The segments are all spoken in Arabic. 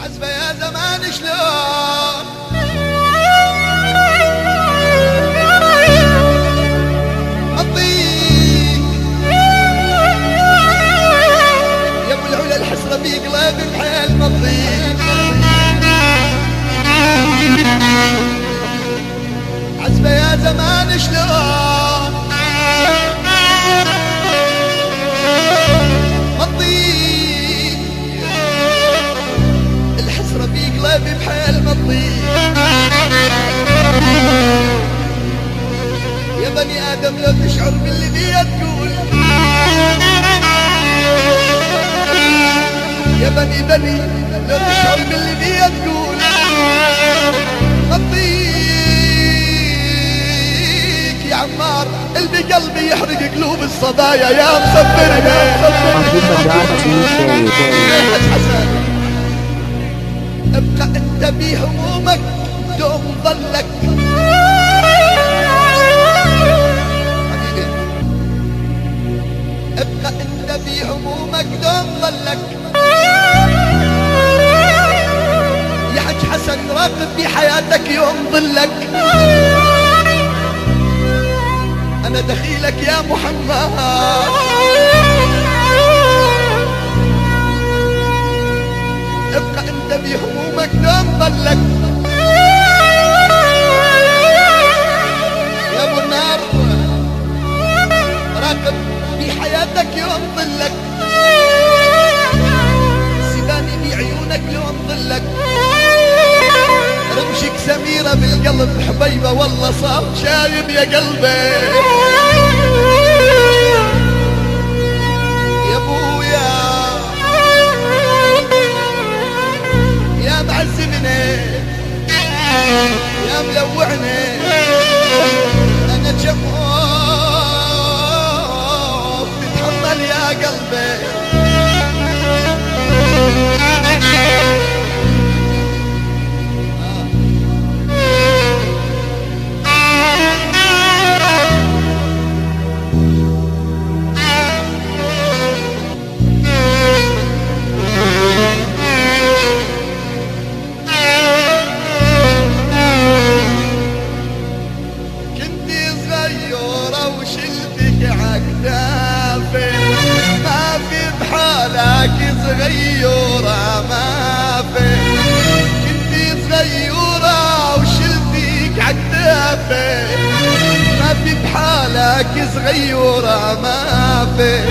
حسبه يا زمان شلون اطيق يا ابو العلا الحسرة بقلبي بحيل مضيق حسبه يا زمان شلون مضيق الحسرة بقلبي بحيل مضيق يا بني آدم لو تشعر بالذي تقول يا بني لو تشعر بالذي تقول خطيك يا عمار اللي بقلبي يحرق قلوب الصبايا يا مصبرنا حسن ابقى انت بهمومك دوم ظلك ابقى انت بهمومك دوم ظلك يا حج حسن راقب بحياتك يوم ظلك انا دخيلك يا محمد ابقى انت بهمومك دوم ظلك يا ابو النار راقب بحياتك يوم ظلك سيباني بعيونك يوم ظلك رمشك سميرة بالقلب حبيبة والله صار شايب يا قلبي يا ابويا يا معزمني يا ملوعني انا جمهور تتحمل يا قلبي صغيرة ما في كنتي صغيرة وشلتيك عالدافة ما في بحالك صغيرة ما في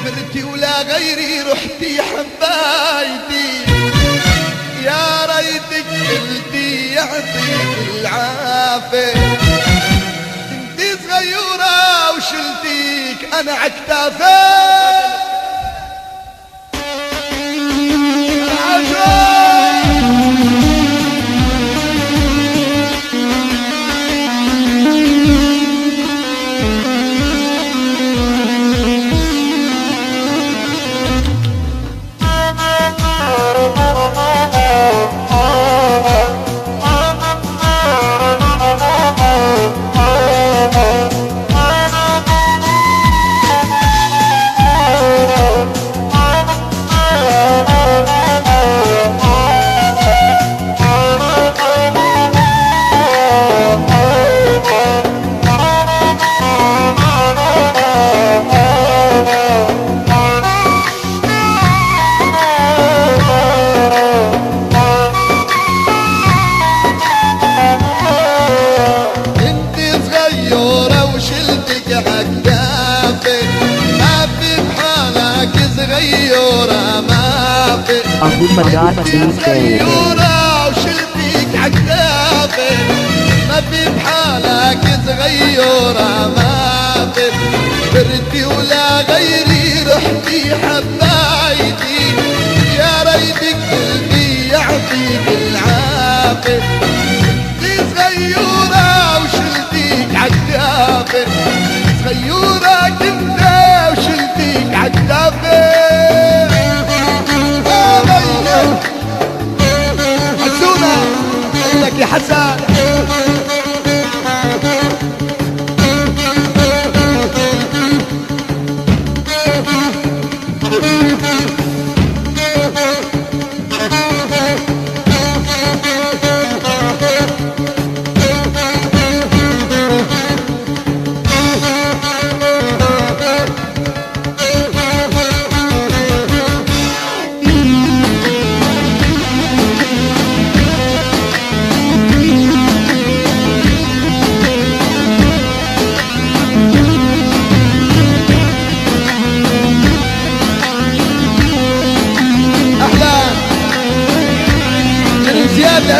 كبرتي ولا غيري رحتي حبايتي يا ريتك قلبي يعطيك العافية كنتي صغيرة وشلتيك أنا عكتافة صغيرة وشلتيك عالدافة ما في بحالك صغيرة ما في كبرتي ولا غيري رحتي حبايتي يا ريتك قلبي يعطيك العافية انتي صغيرة وشلتيك عالدافة صغيرة كنت وشلتيك عالدافة لك يا حسن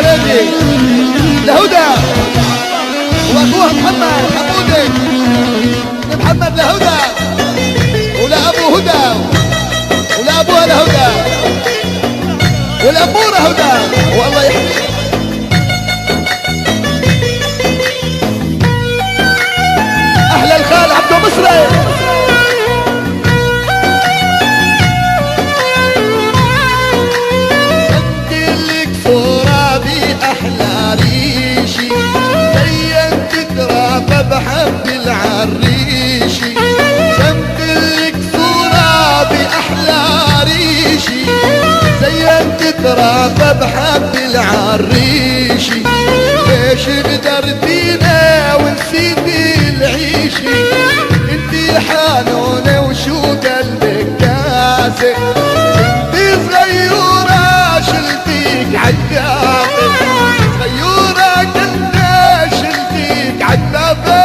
العريبي لهدى واخوها محمد حمودي لمحمد لهدى ولابو هدى ولابوها لهدى والاموره هدى والله يحفظك. احلى الخال عبدو مصري سجلك صورة بأحلى ريشي زينت تراب بحب العريشي سجلك صورة بأحلى ريشي زينت تراب بحب العريشي ليش قدرتينا ونسيتي العيشي انتي حانونة وشو قلبك كاسي انتي صغيرة شلتيك عالدافة صغيرة كنت شلتيك عالدافة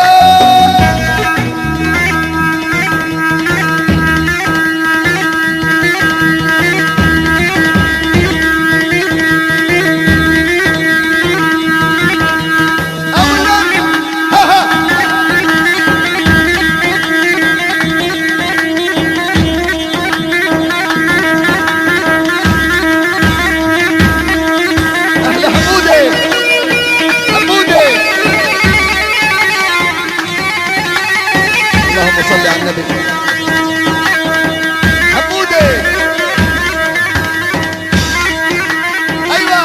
صلي على النبي حمودي. ايوه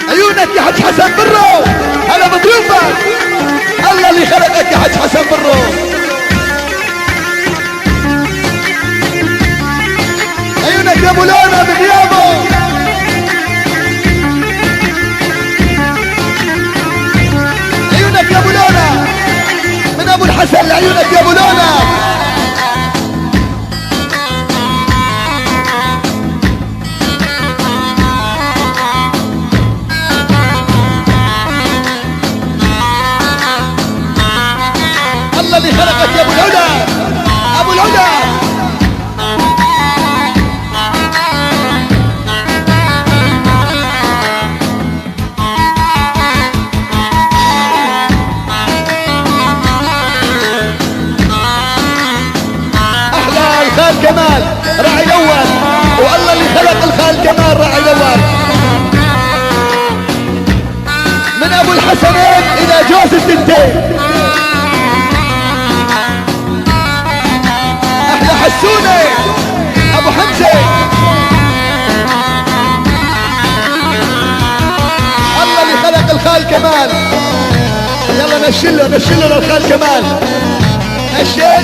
عيونك يا حج حسن برو هلا بضيوفك الله اللي خلقك يا حج حسن برو. عيونك يا ابو لونا بغيابه عيونك يا ابو لونا من ابو الحسن لعيونك يا ابو لونا. الله اللي خلقك يا ابو الهدى ابو الهدى. الخال كمال راعي الاول والله اللي خلق الخال كمال راعي الاول من ابو الحسنين الى جوز التنتين. احلى حسوني ابو حمزه الله اللي خلق الخال كمال. يلا نشله للخال كمال نشل